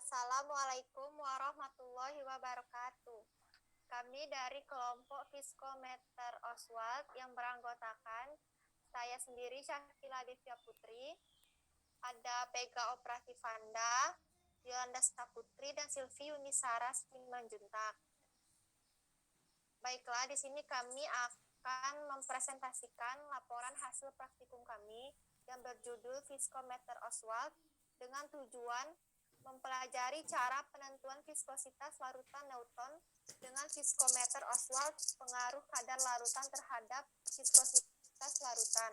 Assalamualaikum warahmatullahi wabarakatuh. Kami dari kelompok Fiskometer Oswald yang beranggotakan saya sendiri Syakila Devia Putri, ada Pega Operatif Vanda, Yolanda Saputri, dan Silvi Yunisara Simanjuntak. Baiklah, di sini kami akan mempresentasikan laporan hasil praktikum kami yang berjudul Fiskometer Oswald dengan tujuan mempelajari cara penentuan viskositas larutan Newton dengan viskometer Oswald, pengaruh kadar larutan terhadap viskositas larutan.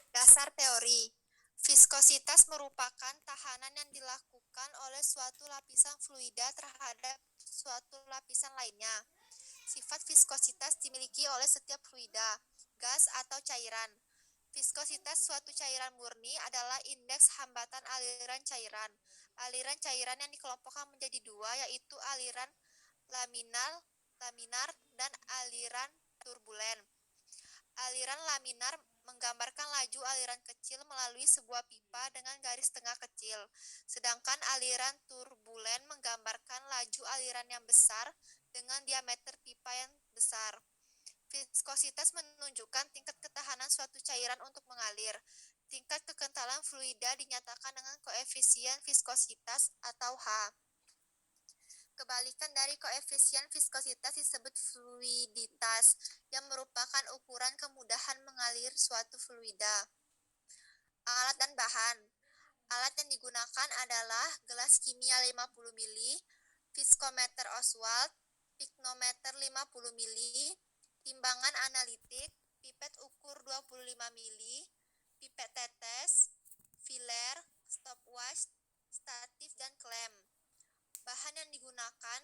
Dasar teori. Viskositas merupakan tahanan yang dilakukan oleh suatu lapisan fluida terhadap suatu lapisan lainnya. Sifat viskositas dimiliki oleh setiap fluida, gas atau cairan. Viskositas suatu cairan murni adalah indeks hambatan aliran cairan. Aliran cairan yang dikelompokkan menjadi dua, yaitu aliran laminar dan aliran turbulen. Aliran laminar menggambarkan laju aliran kecil melalui sebuah pipa dengan garis tengah kecil, sedangkan aliran turbulen menggambarkan laju aliran yang besar dengan diameter pipa yang besar. Viskositas menunjukkan tingkat ketahanan suatu cairan untuk mengalir. Tingkat kekentalan fluida dinyatakan dengan koefisien viskositas atau H. Kebalikan dari koefisien viskositas disebut fluiditas, yang merupakan ukuran kemudahan mengalir suatu fluida. Alat dan bahan. Alat yang digunakan adalah gelas kimia 50 ml, viskometer Oswald, piknometer 50 ml, timbangan analitik, pipet ukur 25 ml, pipet tetes, filler, stopwatch, statif, dan klem. Bahan yang digunakan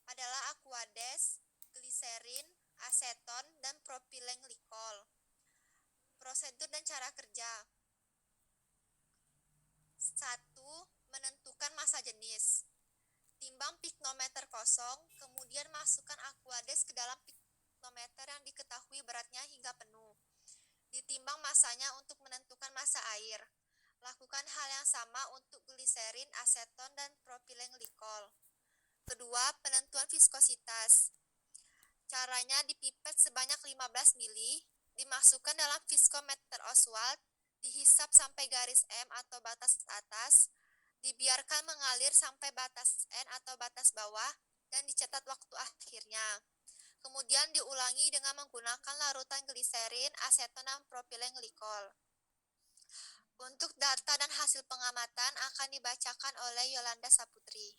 adalah aquades, gliserin, aseton, dan propilen glikol. Prosedur dan cara kerja. 1. Menentukan massa jenis. Timbang piknometer kosong, kemudian masukkan aquades ke dalam piknometer yang diketahui beratnya hingga penuh. Ditimbang massanya untuk menentukan massa air. Lakukan hal yang sama untuk gliserin, aseton, dan propilen glikol. Kedua, penentuan viskositas. Caranya dipipet sebanyak 15 ml, dimasukkan dalam viskometer Oswald, dihisap sampai garis M atau batas atas, dibiarkan mengalir sampai batas N atau batas bawah, dan dicatat waktu akhirnya. Kemudian diulangi dengan menggunakan larutan gliserin, aseton, dan propilen glikol. Untuk data dan hasil pengamatan akan dibacakan oleh Yolanda Saputri.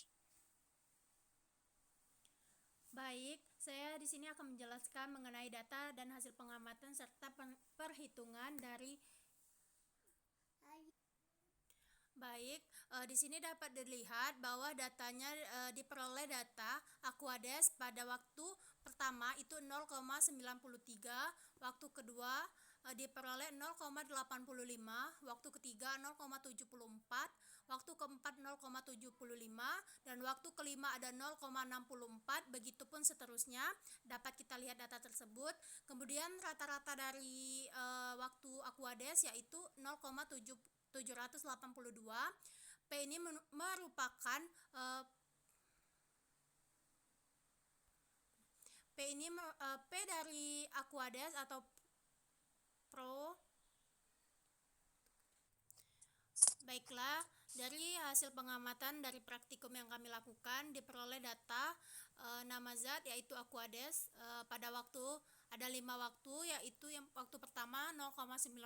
Baik, saya di sini akan menjelaskan mengenai data dan hasil pengamatan serta perhitungan dari. Baik, di sini dapat dilihat bahwa datanya diperoleh data aquades pada waktu pertama itu 0,93, waktu kedua diperoleh 0,85, waktu ketiga 0,74, waktu keempat 0,75, dan waktu kelima ada 0,64, begitupun seterusnya. Dapat kita lihat data tersebut. Kemudian rata-rata dari waktu aquades yaitu 0,782. P ini merupakan P dari aquades atau pro. Baiklah, dari hasil pengamatan dari praktikum yang kami lakukan diperoleh data nama zat yaitu aquades pada waktu ada 5 waktu, yaitu yang waktu pertama 0,93,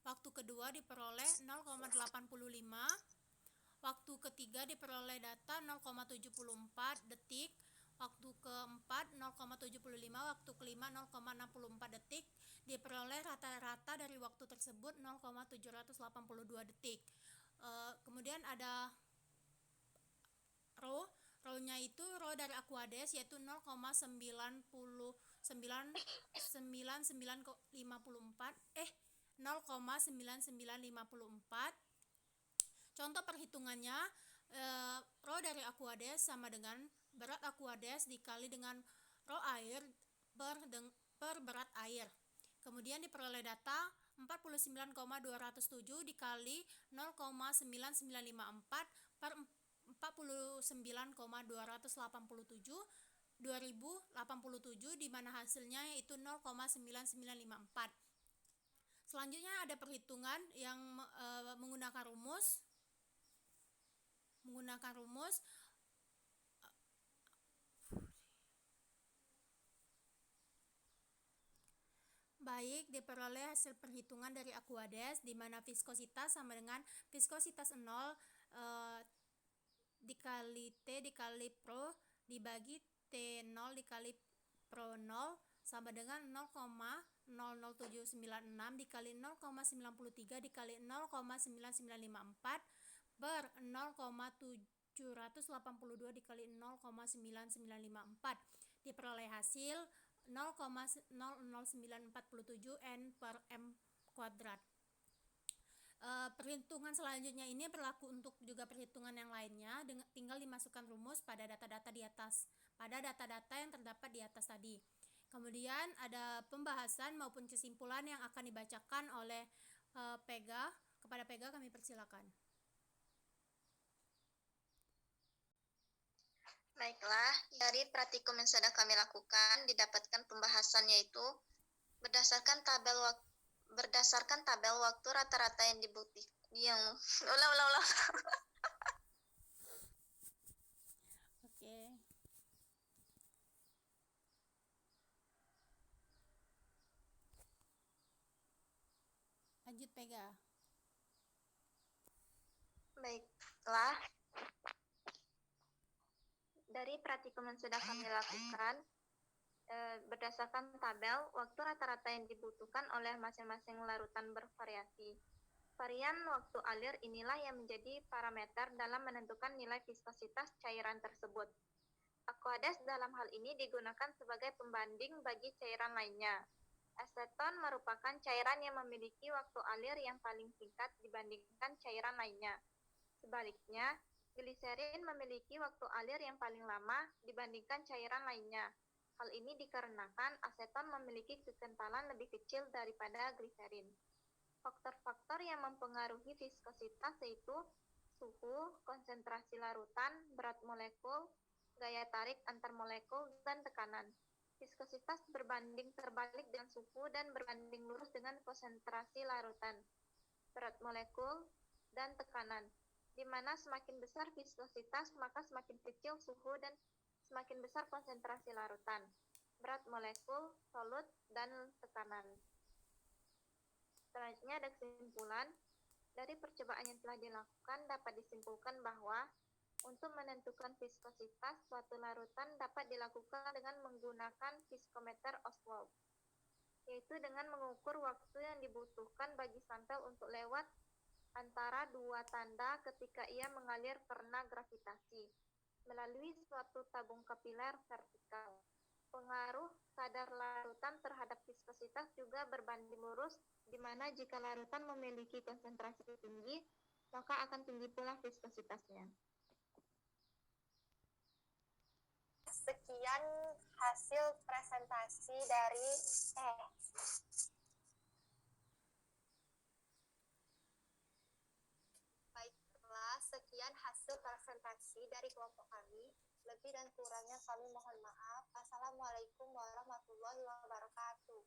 waktu kedua diperoleh 0,85, waktu ketiga diperoleh data 0,74 detik, waktu keempat 0,75, waktu kelima 0,64 detik. Diperoleh rata-rata dari waktu tersebut 0,782 detik. Kemudian ada row-nya itu row dari aquades yaitu 0,9954. Contoh perhitungannya, row dari aquades sama dengan berat aquades dikali dengan row air per berat air. Kemudian diperoleh data 41 39,207 dikali 0,9954 per 49,287 2087, di mana hasilnya yaitu 0,9954. Selanjutnya ada perhitungan yang menggunakan rumus. Baik, diperoleh hasil perhitungan dari Aquades di mana viskositas sama dengan viskositas 0 dikali T dikali Pro dibagi T0 dikali Pro 0 sama dengan 0,00796 dikali 0,93 dikali 0,9954 per 0,782 dikali 0,9954, diperoleh hasil 0,00947 N per M kuadrat. Perhitungan selanjutnya ini berlaku untuk juga perhitungan yang lainnya, tinggal dimasukkan rumus pada data-data di atas, pada data-data yang terdapat di atas tadi. Kemudian ada pembahasan maupun kesimpulan yang akan dibacakan oleh Pega. Kepada Pega kami persilakan. Baiklah, dari praktikum yang sedang kami lakukan didapatkan pembahasan yaitu berdasarkan tabel waktu rata-rata yang dibuktikan Oke. Lanjut Pega. Baiklah, dari praktikum yang sudah kami lakukan berdasarkan tabel waktu rata-rata yang dibutuhkan oleh masing-masing larutan bervariasi. Varian waktu alir inilah yang menjadi parameter dalam menentukan nilai viskositas cairan tersebut. Aquades dalam hal ini digunakan sebagai pembanding bagi cairan lainnya. Aseton merupakan cairan yang memiliki waktu alir yang paling singkat dibandingkan cairan lainnya. Sebaliknya, gliserin memiliki waktu alir yang paling lama dibandingkan cairan lainnya. Hal ini dikarenakan aseton memiliki kekentalan lebih kecil daripada gliserin. Faktor-faktor yang mempengaruhi viskositas yaitu suhu, konsentrasi larutan, berat molekul, gaya tarik antar molekul, dan tekanan. Viskositas berbanding terbalik dengan suhu dan berbanding lurus dengan konsentrasi larutan, berat molekul, dan tekanan, di mana semakin besar viskositas maka semakin kecil suhu dan semakin besar konsentrasi larutan, berat molekul, solut, dan tekanan. Selanjutnya ada kesimpulan. Dari percobaan yang telah dilakukan dapat disimpulkan bahwa untuk menentukan viskositas suatu larutan dapat dilakukan dengan menggunakan viskometer Ostwald, yaitu dengan mengukur waktu yang dibutuhkan bagi sampel untuk lewat antara dua tanda ketika ia mengalir karena gravitasi melalui suatu tabung kapiler vertikal. Pengaruh kadar larutan terhadap viskositas juga berbanding lurus, di mana jika larutan memiliki konsentrasi tinggi, maka akan tinggi pula viskositasnya. Sekian hasil presentasi dari Baiklah, sekian hasil presentasi dari kelompok kami. Lebih dan kurangnya kami mohon maaf. Assalamualaikum warahmatullahi wabarakatuh.